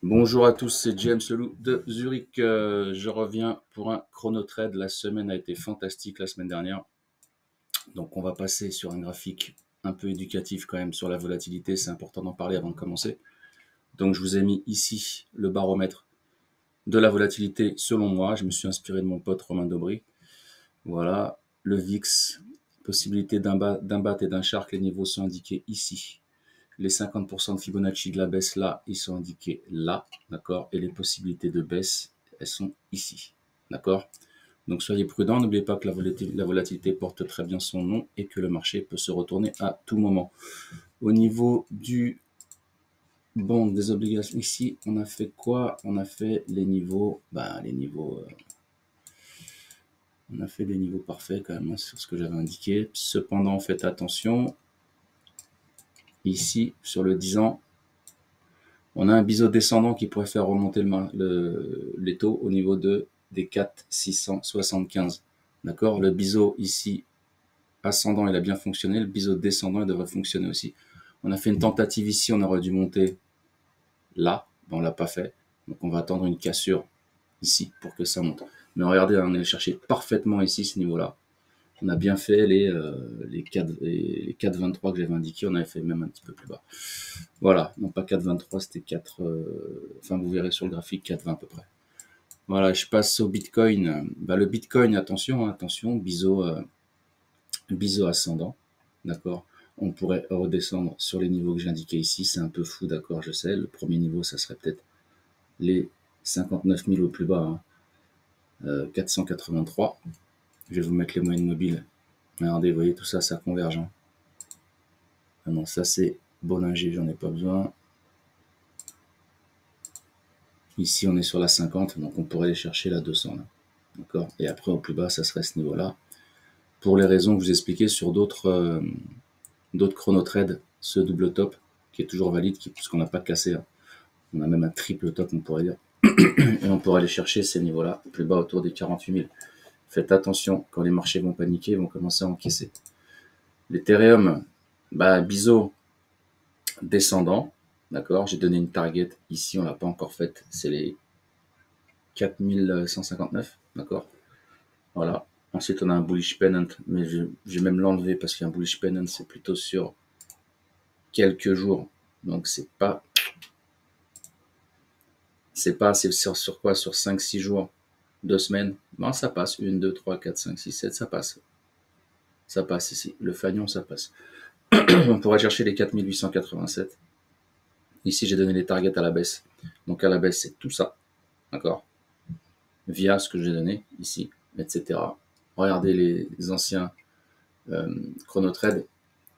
Bonjour à tous, c'est James Leloup de Zurich. Je reviens pour un chrono trade. La semaine a été fantastique la semaine dernière. Donc on va passer sur un graphique un peu éducatif quand même sur la volatilité. C'est important d'en parler avant de commencer. Donc je vous ai mis ici le baromètre de la volatilité selon moi. Je me suis inspiré de mon pote Romain Dobry. Voilà, le VIX, possibilité d'un bat et d'un shark, les niveaux sont indiqués ici. Les 50% de Fibonacci de la baisse là, ils sont indiqués là, d'accord. Et les possibilités de baisse, elles sont ici, d'accord. Donc soyez prudents, n'oubliez pas que la volatilité porte très bien son nom et que le marché peut se retourner à tout moment. Au niveau du bon des obligations, ici, on a fait quoi? On a fait les niveaux, on a fait des niveaux parfaits quand même, hein, sur ce que j'avais indiqué. Cependant, faites attention, ici, sur le 10 ans, on a un biseau descendant qui pourrait faire remonter les taux au niveau des 4,675. D'accord. Le biseau ici ascendant, il a bien fonctionné. Le biseau descendant, il devrait fonctionner aussi. On a fait une tentative ici, on aurait dû monter là. On ne l'a pas fait. Donc on va attendre une cassure ici pour que ça monte. Mais regardez, on est allé chercher parfaitement ici ce niveau-là. On a bien fait les 4,23 que j'avais indiqué. On avait fait même un petit peu plus bas. Voilà, non pas 4,23, c'était 4, enfin vous verrez sur le graphique 4,20 à peu près. Voilà, je passe au Bitcoin. Le Bitcoin, attention, hein, attention, biseau ascendant, d'accord. On pourrait redescendre sur les niveaux que j'ai indiqués ici, c'est un peu fou, d'accord, je sais. Le premier niveau, ça serait peut-être les 59 000 au plus bas, hein, 483. Je vais vous mettre les moyennes mobiles. Regardez, vous voyez, tout ça, ça converge. Hein. Ah non, ça c'est Bollinger, j'en ai pas besoin. Ici, on est sur la 50, donc on pourrait aller chercher la 200. D'accord. Et après, au plus bas, ça serait ce niveau-là. Pour les raisons que je vous expliquais sur d'autres chronotrades, ce double top, qui est toujours valide, puisqu'on n'a pas cassé. Hein. On a même un triple top, on pourrait dire. Et on pourrait aller chercher ces niveaux-là, plus bas autour des 48 000. Faites attention, quand les marchés vont paniquer, ils vont commencer à encaisser. L'Ethereum, biseau descendant. D'accord. J'ai donné une target. Ici, on ne l'a pas encore faite. C'est les 4159. D'accord. Voilà. Ensuite, on a un bullish pennant, mais je vais même l'enlever parce qu'un bullish pennant, c'est plutôt sur quelques jours. Donc, c'est sur quoi? Sur 5-6 jours, 2 semaines. Bon, ça passe. 1, 2, 3, 4, 5, 6, 7, ça passe. Ça passe ici. Le fanion, ça passe. On pourrait chercher les 4887. Ici, j'ai donné les targets à la baisse. Donc, à la baisse, c'est tout ça. D'accord. Via ce que j'ai donné ici, etc. Regardez les anciens chronotrades.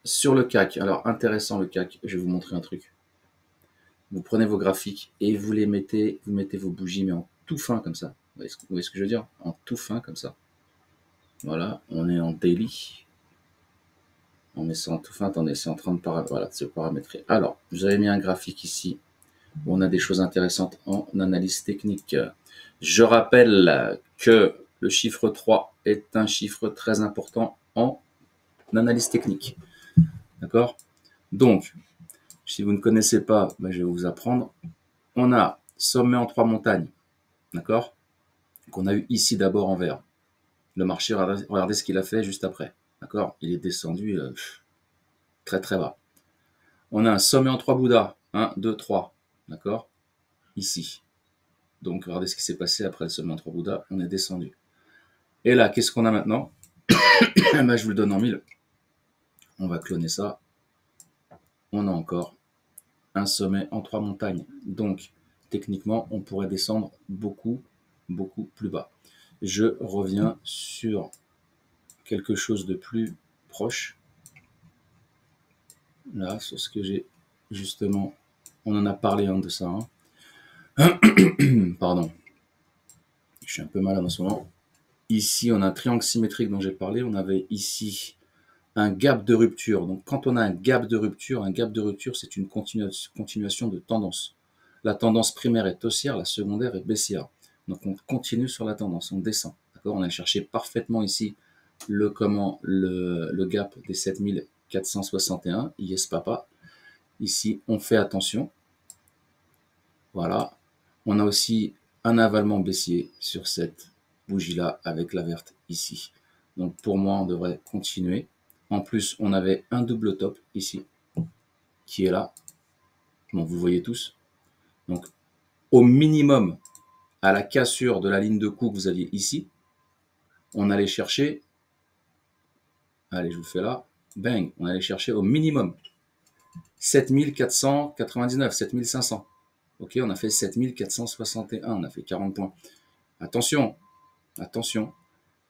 Sur le CAC, alors intéressant le CAC, je vais vous montrer un truc. Vous prenez vos graphiques et vous mettez vos bougies, mais en tout fin comme ça. Vous voyez ce que je veux dire? En tout fin comme ça. Voilà, on est en daily. On met ça en tout fin, attendez, c'est en train de se paramétrer. Alors, vous avez mis un graphique ici où on a des choses intéressantes en analyse technique. Je rappelle que le chiffre 3 est un chiffre très important en analyse technique. D'accord? Donc, si vous ne connaissez pas, je vais vous apprendre. On a sommet en 3 montagnes. D'accord? Qu'on a eu ici d'abord en vert. Le marché, regardez ce qu'il a fait juste après. D'accord? Il est descendu très très bas. On a un sommet en 3 Bouddhas. 1, 2, 3. D'accord? Ici. Donc, regardez ce qui s'est passé après le sommet en 3 Bouddhas. On est descendu. Et là, qu'est-ce qu'on a maintenant? Je vous le donne en 1000. On va cloner ça. On a encore un sommet en 3 montagnes. Donc, techniquement, on pourrait descendre beaucoup, beaucoup plus bas. Je reviens sur quelque chose de plus proche. Là, sur ce que j'ai justement, on en a parlé de ça. Hein. Pardon. Je suis un peu malade en ce moment. Ici, on a un triangle symétrique dont j'ai parlé. On avait ici un gap de rupture. Donc, quand on a un gap de rupture, c'est une continuation de tendance. La tendance primaire est haussière, la secondaire est baissière. Donc, on continue sur la tendance, on descend. D'accord? On a cherché parfaitement ici le gap des 7461. Yes, papa. Ici, on fait attention. Voilà. On a aussi un avalement baissier sur cette bougie-là avec la verte ici. Donc pour moi, on devrait continuer. En plus, on avait un double top ici qui est là. Donc vous voyez tous. Donc au minimum, à la cassure de la ligne de coup que vous aviez ici, on allait chercher, allez, je vous fais là, bang, on allait chercher au minimum 7499, 7500. Ok, on a fait 7461, on a fait 40 points. Attention, attention,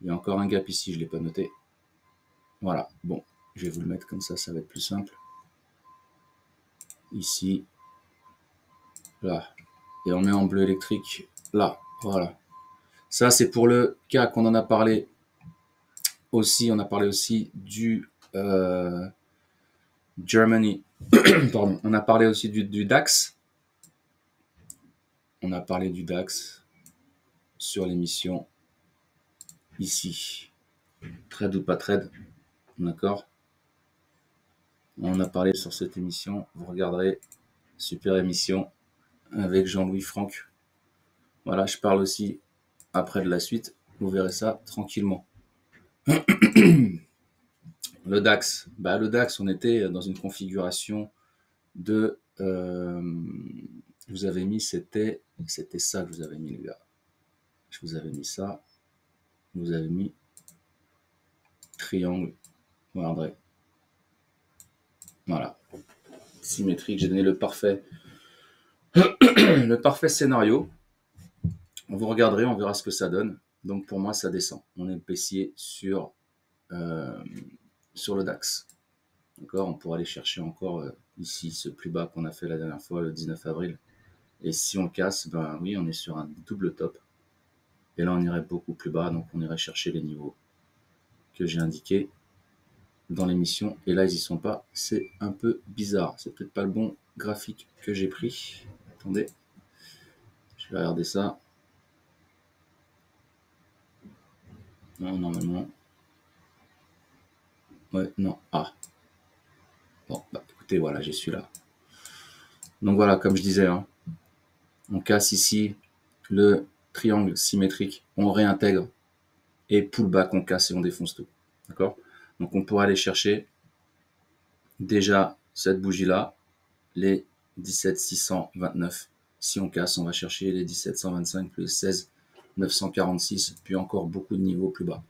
il y a encore un gap ici, je ne l'ai pas noté. Voilà, bon, je vais vous le mettre comme ça va être plus simple. Ici, là, et on met en bleu électrique, là, voilà. Ça, c'est pour le cas qu'on en a parlé aussi, on a parlé aussi du Germany, pardon, on a parlé aussi du DAX. On a parlé du DAX sur l'émission ici. Trade ou pas trade, d'accord. On a parlé sur cette émission, vous regarderez, super émission avec Jean-Louis Franck. Voilà, je parle aussi après de la suite, vous verrez ça tranquillement. Le DAX, le DAX, on était dans une configuration de, je vous avais mis, c'était ça que je vous avais mis les gars. Je vous avais mis ça, vous avez mis triangle, regardez. Voilà, symétrique, j'ai donné le parfait, le parfait scénario. Vous regarderez, on verra ce que ça donne. Donc pour moi, ça descend. On est baissier sur le DAX. D'accord, on pourra aller chercher encore ici ce plus bas qu'on a fait la dernière fois, le 19 avril. Et si on le casse, ben oui, on est sur un double top. Et là, on irait beaucoup plus bas, donc on irait chercher les niveaux que j'ai indiqués dans l'émission. Et là, ils y sont pas. C'est un peu bizarre. C'est peut-être pas le bon graphique que j'ai pris. Attendez, je vais regarder ça. Non, normalement. Ouais, non. Ah. Bon, écoutez, voilà, j'ai celui-là. Donc voilà, comme je disais, hein, on casse ici le triangle symétrique, on réintègre et pullback, on casse et on défonce tout. D'accord? Donc on pourra aller chercher déjà cette bougie-là, les 17629. Si on casse, on va chercher les 17125 plus 16 946, puis encore beaucoup de niveaux plus bas.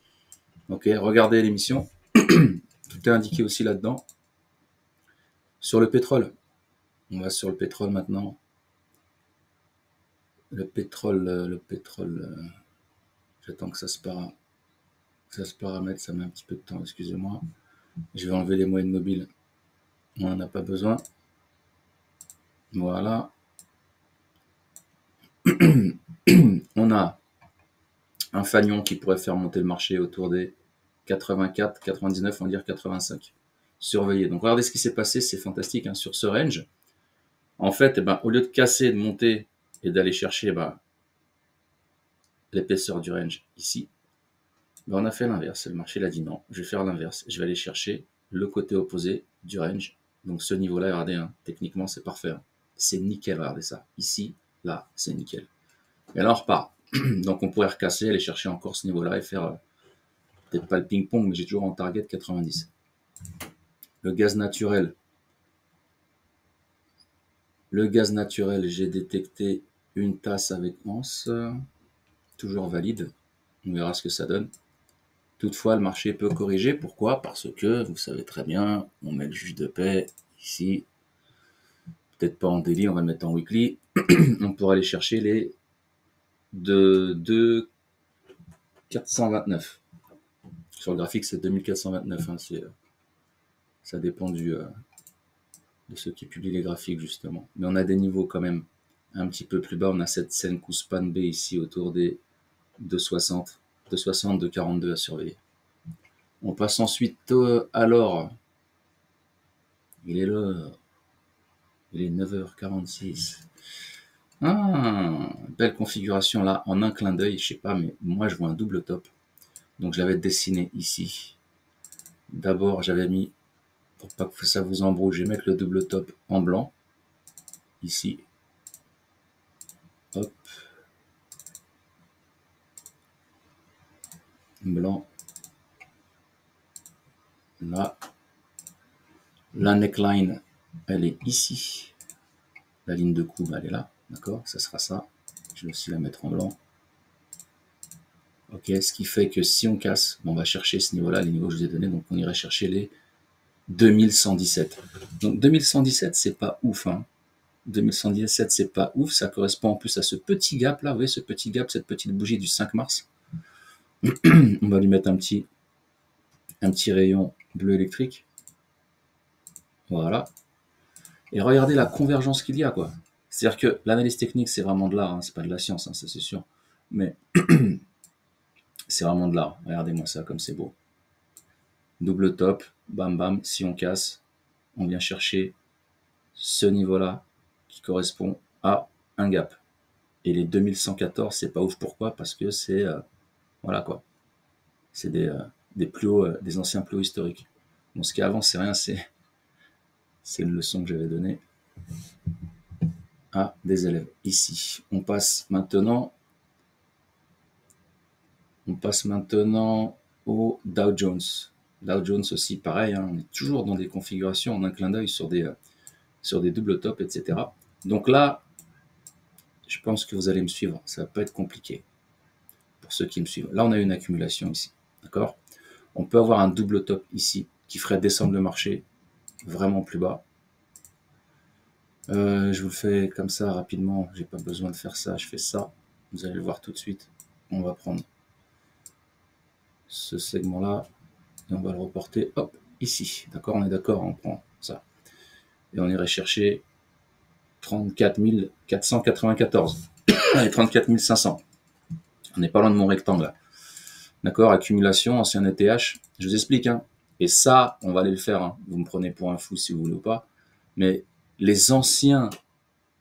Ok, regardez l'émission. Tout est indiqué aussi là-dedans. Sur le pétrole, on va sur le pétrole maintenant. Le pétrole, j'attends que ça se paramètre, ça met un petit peu de temps, excusez-moi. Je vais enlever les moyennes mobiles, on n'en a pas besoin. Voilà. On a un fanion qui pourrait faire monter le marché autour des 84, 99, on va dire 85. Surveillez. Donc regardez ce qui s'est passé, c'est fantastique hein, sur ce range. En fait, au lieu de casser, de monter et d'aller chercher l'épaisseur du range ici, on a fait l'inverse. Le marché l'a dit non, je vais faire l'inverse. Je vais aller chercher le côté opposé du range. Donc ce niveau-là, regardez, hein, techniquement c'est parfait. Hein. C'est nickel, regardez ça. Ici, là, c'est nickel. Et là on repart. Donc on pourrait recasser, aller chercher encore ce niveau-là et faire peut-être pas le ping-pong, mais j'ai toujours en target 90. Le gaz naturel. Le gaz naturel, j'ai détecté une tasse avec anse. Toujours valide. On verra ce que ça donne. Toutefois, le marché peut corriger. Pourquoi? Parce que, vous savez très bien, on met le juge de paix ici. Peut-être pas en daily, on va le mettre en weekly. On pourra aller chercher les de 429. Sur le graphique, c'est 2429. Hein, ça dépend de ceux qui publient les graphiques, justement. Mais on a des niveaux quand même un petit peu plus bas. On a cette Senkou Span B ici autour des 260, 260, 242 à surveiller. On passe ensuite à l'or. Il est là. Il est 9h46. Ah, belle configuration là, en un clin d'œil, je sais pas, mais moi je vois un double top. Donc je l'avais dessiné ici. D'abord, j'avais mis, pour pas que ça vous embrouille, je vais mettre le double top en blanc. Ici. Hop. blanc, là. La neckline, elle est ici. La ligne de coude, elle est là. D'accord? Ça sera ça. Je vais aussi la mettre en blanc. Ok, ce qui fait que si on casse, on va chercher ce niveau-là, les niveaux que je vous ai donnés. Donc on irait chercher les 2117. Donc 2117, c'est pas ouf. Hein. 2117, c'est pas ouf. Ça correspond en plus à ce petit gap là. Vous voyez ce petit gap, cette petite bougie du 5 mars. On va lui mettre un petit rayon bleu électrique. Voilà. Et regardez la convergence qu'il y a, quoi. C'est-à-dire que l'analyse technique, c'est vraiment de l'art, hein, c'est pas de la science, hein, ça c'est sûr. Mais c'est vraiment de l'art. Regardez-moi ça, comme c'est beau. Double top, bam bam, si on casse, on vient chercher ce niveau-là qui correspond à un gap. Et les 2114, c'est pas ouf. Pourquoi? Parce que c'est voilà quoi. C'est des plus hauts, des anciens plus hauts historiques. Bon, ce qui avance, c'est rien, c'est une leçon que j'avais donnée à des élèves. Ici, on passe maintenant au Dow Jones. Dow Jones aussi, pareil, hein, on est toujours dans des configurations en un clin d'œil sur des double tops, etc. Donc là, je pense que vous allez me suivre. Ça va pas être compliqué pour ceux qui me suivent. Là, on a une accumulation ici, d'accord? On peut avoir un double top ici qui ferait descendre le marché vraiment plus bas. Je vous le fais comme ça rapidement. J'ai pas besoin de faire ça. Je fais ça. Vous allez le voir tout de suite. On va prendre ce segment-là et on va le reporter, hop, ici. D'accord? On est d'accord, on prend ça. Et on irait chercher 34 494 et 34 500. On n'est pas loin de mon rectangle là. D'accord? Accumulation, ancien ETH. Je vous explique, hein. Et ça, on va aller le faire. Hein. Vous me prenez pour un fou si vous voulez ou pas. Mais les anciens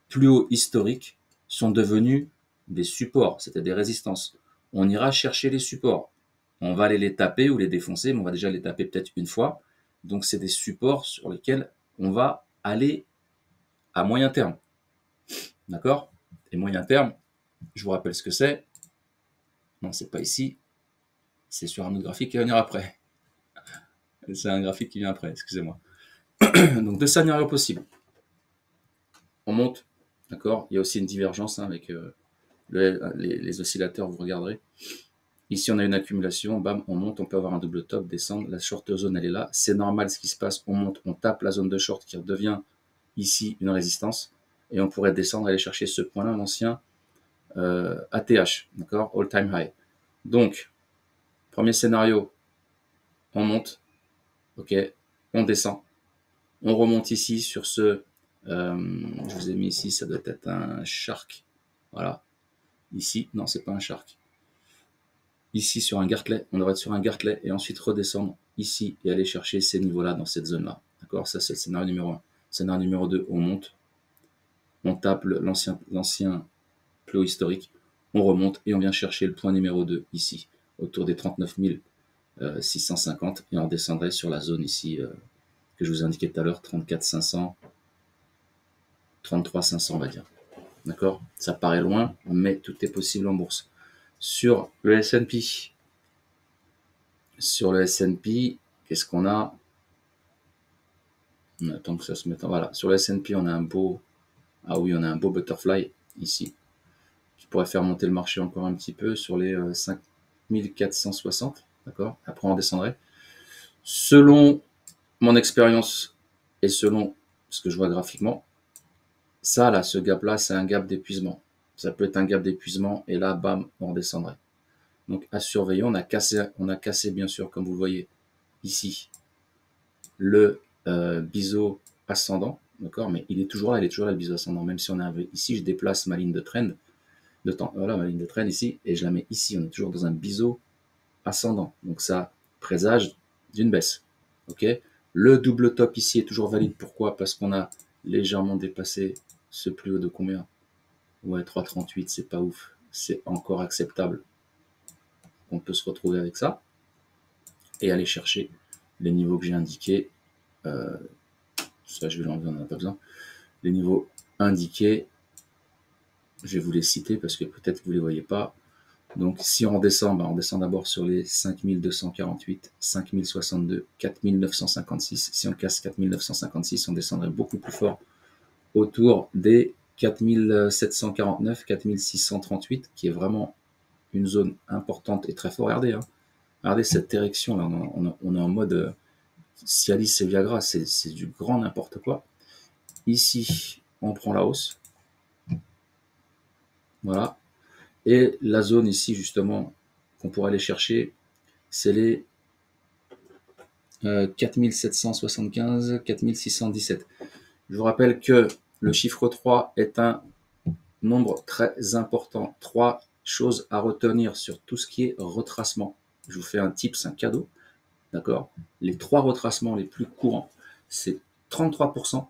plus hauts historiques sont devenus des supports, c'était des résistances. On ira chercher les supports. On va aller les taper ou les défoncer, mais on va déjà les taper peut-être une fois. Donc c'est des supports sur lesquels on va aller à moyen terme. D'accord? Et moyen terme, je vous rappelle ce que c'est. Non, c'est pas ici. C'est sur un autre graphique qui va venir après. C'est un graphique qui vient après, excusez-moi. Donc deux scénarios possibles. On monte, d'accord? Il y a aussi une divergence hein, avec les oscillateurs, vous regarderez. Ici, on a une accumulation, bam, on monte, on peut avoir un double top, descendre, la short zone, elle est là. C'est normal ce qui se passe, on monte, on tape la zone de short qui redevient ici une résistance, et on pourrait descendre, aller chercher ce point-là, l'ancien ATH, d'accord, all time high. Donc, premier scénario, on monte, ok, on descend, on remonte ici sur ce, je vous ai mis ici, ça doit être un shark, voilà, ici, non, c'est pas un shark. Ici sur un Gartley, on devrait être sur un Gartley et ensuite redescendre ici et aller chercher ces niveaux-là dans cette zone-là. D'accord? Ça, c'est le scénario numéro 1. Scénario numéro 2, on monte, on tape l'ancien plus haut historique, on remonte et on vient chercher le point numéro 2 ici, autour des 39 650 et on descendrait sur la zone ici que je vous indiquais tout à l'heure, 34 500, 33 500 on va dire. D'accord? Ça paraît loin, mais tout est possible en bourse. Sur le S&P, qu'est-ce qu'on a? On attend que ça se mette en... Voilà, sur le S&P, on a un beau... Ah oui, on a un beau butterfly, ici, qui pourrait faire monter le marché encore un petit peu sur les 5460, d'accord? Après, on descendrait. Selon mon expérience et selon ce que je vois graphiquement, ça, là, ce gap-là, c'est un gap d'épuisement. Ça peut être un gap d'épuisement, et là, bam, on redescendrait. Donc, à surveiller, on a cassé bien sûr, comme vous le voyez, ici, le biseau ascendant, d'accord, mais il est toujours là, le biseau ascendant, même si on a ici, je déplace ma ligne de trend, voilà, ma ligne de trend ici, et je la mets ici, on est toujours dans un biseau ascendant, donc ça présage d'une baisse, ok. Le double top ici est toujours valide, pourquoi? Parce qu'on a légèrement dépassé ce plus haut de combien? Ouais, 3,38, c'est pas ouf, c'est encore acceptable, on peut se retrouver avec ça, et aller chercher les niveaux que j'ai indiqués, ça je vais l'enlever, on n'en a pas besoin. Les niveaux indiqués, je vais vous les citer parce que peut-être que vous ne les voyez pas. Donc, si on redescend, on descend d'abord sur les 5248, 5062, 4956. Si on casse 4956, on descendrait beaucoup plus fort autour des 4749, 4638, qui est vraiment une zone importante et très forte. Regardez, hein. Regardez cette érection là, on est en mode Cialis et Viagra, c'est du grand n'importe quoi. Ici, on prend la hausse. Voilà. Et la zone ici, justement, qu'on pourrait aller chercher, c'est les 4775, 4617. Je vous rappelle que le chiffre 3 est un nombre très important. 3 choses à retenir sur tout ce qui est retracement. Je vous fais un tips, un cadeau. D'accord? Les 3 retracements les plus courants, c'est 33%,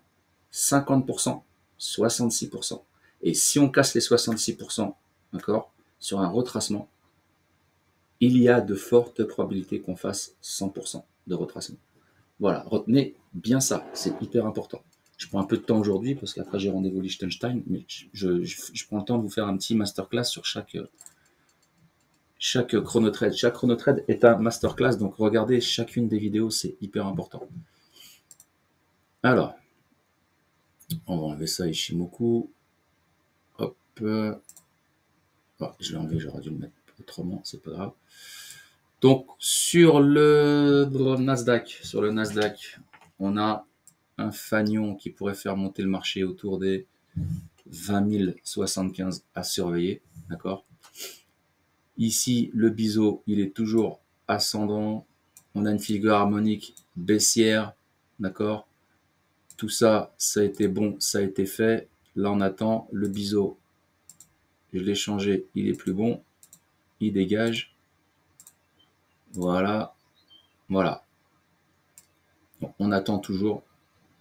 50%, 66%. Et si on casse les 66%, d'accord, sur un retracement, il y a de fortes probabilités qu'on fasse 100% de retracement. Voilà, retenez bien ça, c'est hyper important. Je prends un peu de temps aujourd'hui parce qu'après j'ai rendez-vous Liechtenstein, mais je prends le temps de vous faire un petit masterclass sur chaque chronotrade. Chaque chronotrade est un masterclass, donc regardez chacune des vidéos, c'est hyper important. Alors, on va enlever ça Ishimoku. Hop. Oh, je l'ai enlevé, j'aurais dû le mettre autrement, c'est pas grave. Donc, sur le Nasdaq, on a un fanion qui pourrait faire monter le marché autour des 20 075 à surveiller, d'accord. Ici, le biseau, il est toujours ascendant. On a une figure harmonique baissière, d'accord. Tout ça, ça a été bon, ça a été fait. Là, on attend le biseau. Je l'ai changé, il est plus bon. Il dégage. Voilà. Voilà. Bon, on attend toujours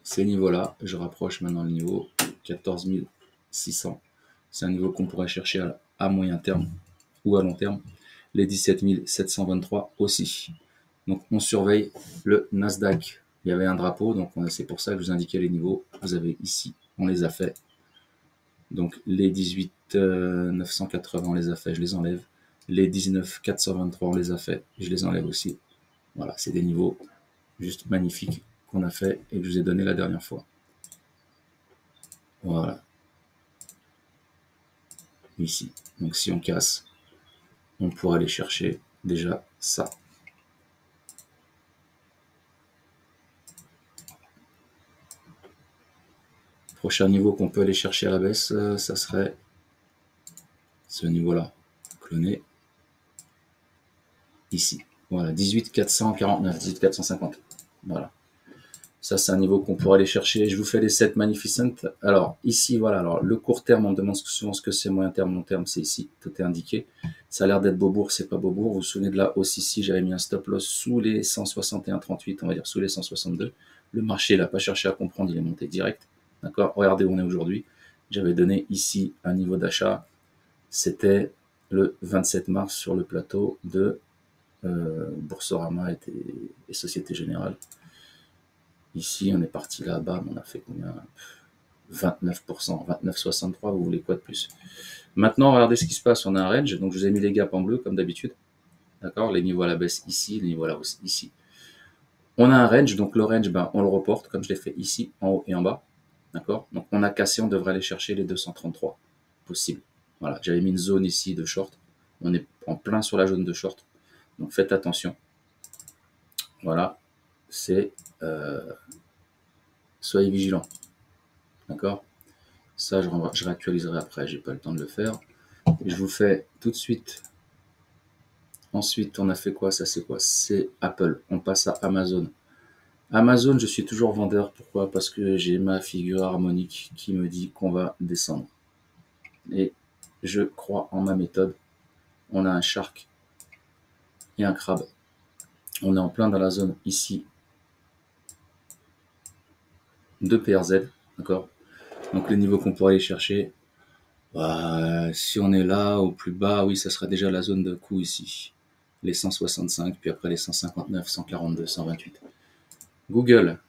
ces niveaux-là. Je rapproche maintenant le niveau 14 600. C'est un niveau qu'on pourrait chercher à moyen terme ou à long terme. Les 17 723 aussi. Donc on surveille le Nasdaq. Il y avait un drapeau, donc c'est pour ça que je vous indiquais les niveaux. Vous avez ici, on les a fait. Donc les 18 980, on les a fait, je les enlève. Les 19 423, on les a fait, je les enlève aussi. Voilà, c'est des niveaux juste magnifiques qu'on a fait et que je vous ai donné la dernière fois. Voilà. Ici. Donc si on casse, on pourra aller chercher déjà ça. Prochain niveau qu'on peut aller chercher à la baisse, ça serait ce niveau-là. Cloné. Ici. Voilà, 18 449, 18 450. Voilà. Ça, c'est un niveau qu'on pourrait aller chercher. Je vous fais les 7 Magnificent. Alors, ici, voilà. Alors, le court terme, on me demande souvent ce que c'est. Moyen terme, long terme, c'est ici. Tout est indiqué. Ça a l'air d'être Beaubourg, c'est pas Beaubourg. Vous vous souvenez de la hausse ici, j'avais mis un stop loss sous les 161,38, on va dire sous les 162. Le marché, il n'a pas cherché à comprendre, il est monté direct. D'accord? Regardez où on est aujourd'hui. J'avais donné ici un niveau d'achat. C'était le 27 mars sur le plateau de Boursorama et Société Générale. Ici, on est parti là-bas, on a fait combien? 29%, 29,63, vous voulez quoi de plus? Maintenant, regardez ce qui se passe, on a un range, donc je vous ai mis les gaps en bleu comme d'habitude. D'accord? Les niveaux à la baisse ici, les niveaux à la hausse ici. On a un range, donc le range, on le reporte comme je l'ai fait ici, en haut et en bas. D'accord? Donc on a cassé, on devrait aller chercher les 233 possibles. Voilà, j'avais mis une zone ici de short. On est en plein sur la zone de short. Donc faites attention. Voilà, c'est soyez vigilants. D'accord? Ça, je réactualiserai après, j'ai pas le temps de le faire. Et je vous fais tout de suite. Ensuite, on a fait quoi? Ça, c'est quoi? C'est Apple. On passe à Amazon. Amazon, je suis toujours vendeur. Pourquoi? Parce que j'ai ma figure harmonique qui me dit qu'on va descendre. Et je crois en ma méthode. On a un shark et un crabe. On est en plein dans la zone ici de PRZ. D'accord? Donc, les niveaux qu'on pourrait aller chercher. Si on est là, au plus bas, oui, ça sera déjà la zone de coup ici. Les 165, puis après les 159, 142, 128. Google,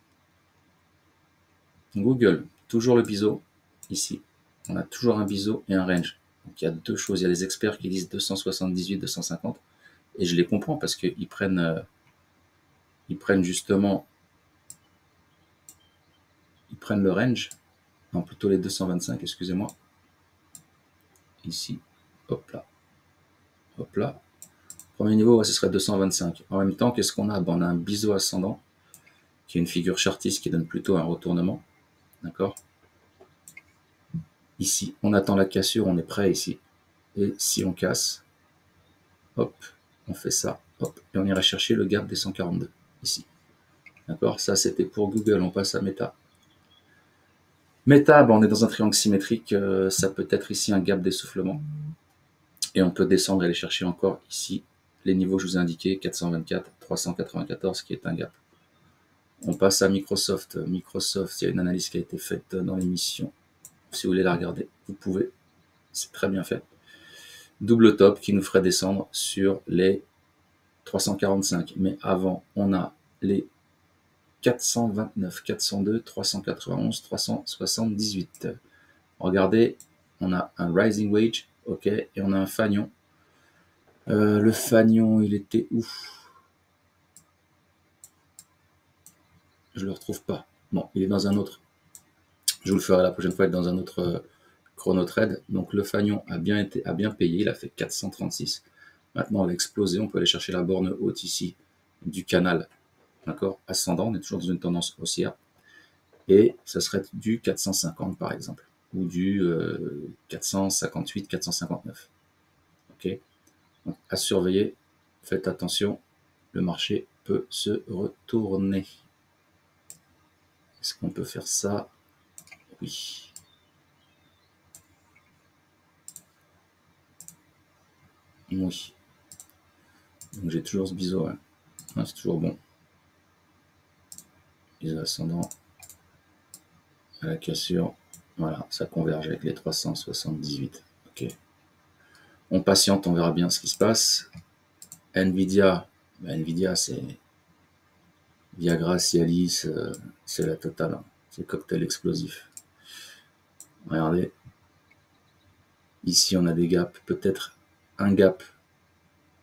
toujours le biseau, ici. On a toujours un biseau et un range. Donc il y a deux choses. Il y a les experts qui disent 278, 250. Et je les comprends parce qu'ils justement, ils prennent le range. Non, plutôt les 225, excusez-moi. Ici, hop là. Hop là. Premier niveau, ouais, ce serait 225. En même temps, qu'est-ce qu'on a? Ben, on a un biseau ascendant, qui est une figure chartiste qui donne plutôt un retournement. D'accord? Ici, on attend la cassure, on est prêt ici. Et si on casse, hop, on fait ça, hop, et on ira chercher le gap des 142, ici. D'accord? Ça, c'était pour Google, on passe à Meta. Meta, ben, on est dans un triangle symétrique, ça peut être ici un gap d'essoufflement. Et on peut descendre et aller chercher encore ici les niveaux que je vous ai indiqués, 424, 394, qui est un gap. On passe à Microsoft. Microsoft, il y a une analyse qui a été faite dans l'émission. Si vous voulez la regarder, vous pouvez. C'est très bien fait. Double top qui nous ferait descendre sur les 345. Mais avant, on a les 429, 402, 391, 378. Regardez, on a un rising wage, ok, et on a un fanion. Le fanion, il était où? Je le retrouve pas. Bon, il est dans un autre. Je vous le ferai la prochaine fois dans un autre chrono trade. Donc le fanion a bien payé, il a fait 436. Maintenant, elle a explosé. On peut aller chercher la borne haute ici du canal, d'accord, ascendant. On est toujours dans une tendance haussière. Et ça serait du 450 par exemple, ou du 458, 459. Ok. Donc, à surveiller. Faites attention. Le marché peut se retourner. Est-ce qu'on peut faire ça? Oui. Oui. Donc j'ai toujours ce biseau. Hein. Ouais, c'est toujours bon. Biseau ascendant. À la cassure. Voilà, ça converge avec les 378. Ok. On patiente, on verra bien ce qui se passe. Nvidia. Nvidia, c'est Viagra, Cialis, c'est la totale. Hein. C'est cocktail explosif. Regardez. Ici, on a des gaps. Peut-être un gap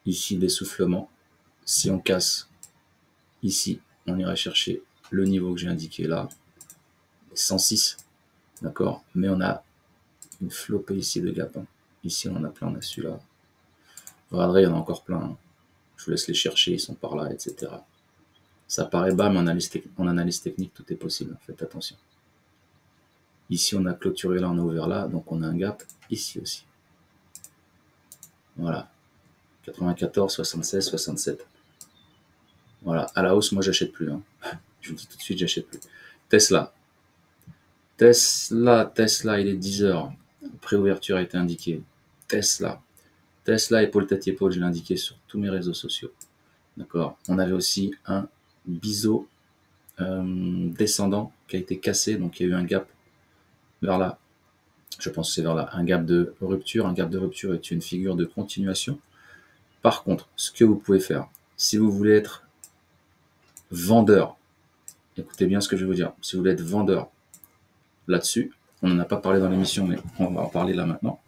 ici d'essoufflement. Si on casse ici, on ira chercher le niveau que j'ai indiqué là. 106. D'accord? Mais on a une flopée ici de gap. Hein. Ici, on en a plein. On a celui-là. Vous regarderez, il y en a encore plein. Hein. Je vous laisse les chercher. Ils sont par là, etc. Ça paraît bas, mais en analyse technique, tout est possible. Faites attention. Ici, on a clôturé là, on a ouvert là. Donc, on a un gap ici aussi. Voilà. 94, 76, 67. Voilà. À la hausse, moi, j'achète plus. Hein. Je vous dis tout de suite, j'achète plus. Tesla. Tesla, il est 10 heures. Préouverture a été indiquée. Tesla, épaule tête épaule, je l'ai indiqué sur tous mes réseaux sociaux. D'accord. On avait aussi un biseau descendant qui a été cassé, donc il y a eu un gap vers là. Je pense que c'est vers là. Un gap de rupture. Un gap de rupture est une figure de continuation. Par contre, ce que vous pouvez faire, si vous voulez être vendeur, écoutez bien ce que je vais vous dire. Si vous voulez être vendeur là-dessus, on n'en a pas parlé dans l'émission, mais on va en parler là maintenant.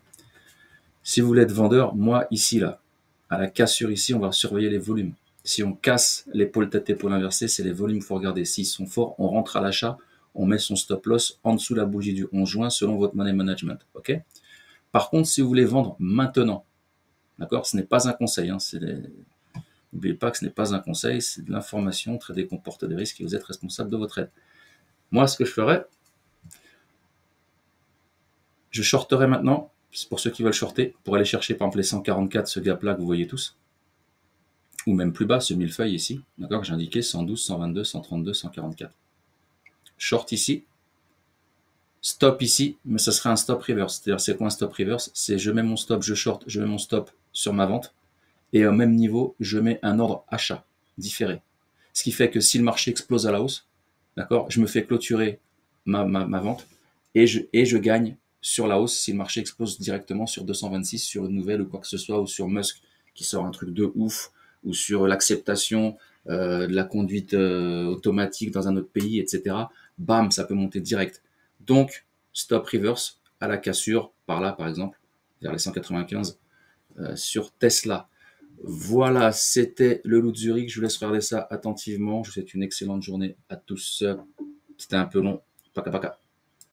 Si vous voulez être vendeur, moi ici là, à la cassure ici, on va surveiller les volumes. Si on casse l'épaule tête épaule inversée, c'est les volumes qu'il faut regarder. S'ils sont forts, on rentre à l'achat, on met son stop loss en dessous la bougie du 11 juin selon votre money management. Ok. Par contre, si vous voulez vendre maintenant, d'accord, ce n'est pas un conseil. Hein, n'oubliez pas que ce n'est pas un conseil, c'est de l'information. Trader comporte des risques et vous êtes responsable de votre aide. Moi, ce que je ferais, je shorterais maintenant. C'est pour ceux qui veulent shorter, pour aller chercher par exemple les 144, ce gap-là que vous voyez tous, ou même plus bas, ce millefeuille ici, d'accord, que j'ai indiqué 112, 122, 132, 144. Short ici, stop ici, mais ça serait un stop reverse. C'est-à-dire, c'est quoi un stop reverse? C'est je mets mon stop, je short, je mets mon stop sur ma vente, et au même niveau, je mets un ordre achat différé. Ce qui fait que si le marché explose à la hausse, d'accord, je me fais clôturer ma vente, et je gagne sur la hausse si le marché explose directement sur 226, sur une nouvelle ou quoi que ce soit, ou sur Musk qui sort un truc de ouf, ou sur l'acceptation de la conduite automatique dans un autre pays, etc. Bam, ça peut monter direct. Donc, stop reverse à la cassure, par là par exemple, vers les 195 sur Tesla. Voilà, c'était le loup de Zurich. Je vous laisse regarder ça attentivement. Je vous souhaite une excellente journée à tous. C'était un peu long. Paka paka.